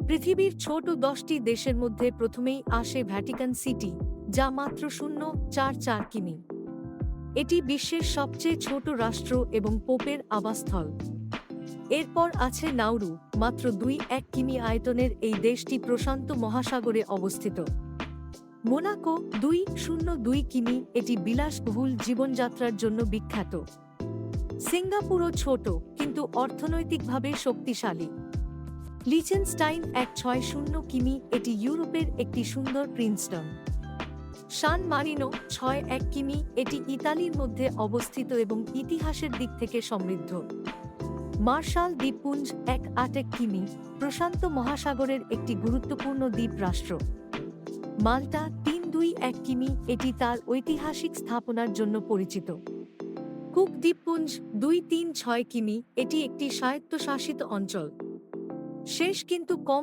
পৃথিবীর ছোট 10টি দেশের মধ্যে প্রথমেই আসে ভ্যাটিকান সিটি, যা মাত্র 0.44 কিমি। এটি বিশ্বের সবচেয়ে ছোট রাষ্ট্র এবং পোপের আবাসস্থল। এরপর আছে নাউরু, মাত্র 2.1 কিমি আয়তনের এই দেশটি প্রশান্ত মহাসাগরে অবস্থিত। মোনাকো 2.02 কিমি, এটি বিলাসবহুল জীবনযাত্রার জন্য বিখ্যাত। সিঙ্গাপুরও ছোট কিন্তু অর্থনৈতিকভাবে শক্তিশালী। লিচেনস্টাইন 1.60 কিমি, এটি ইউরোপের একটি সুন্দর প্রিন্সটন। সান মারিনো 6.1 কিমি, এটি ইতালির মধ্যে অবস্থিত এবং ইতিহাসের দিক থেকে সমৃদ্ধ। মার্শাল দ্বীপপুঞ্জ 1.8 কিমি, প্রশান্ত মহাসাগরের একটি গুরুত্বপূর্ণ দ্বীপ রাষ্ট্র। মাল্টা 3.21 কিমি, এটি তার ঐতিহাসিক স্থাপনার জন্য পরিচিত। কুক দ্বীপপুঞ্জ 2.36 কিমি, এটি একটি স্বায়ত্তশাসিত অঞ্চল। শেষ কিন্তু কম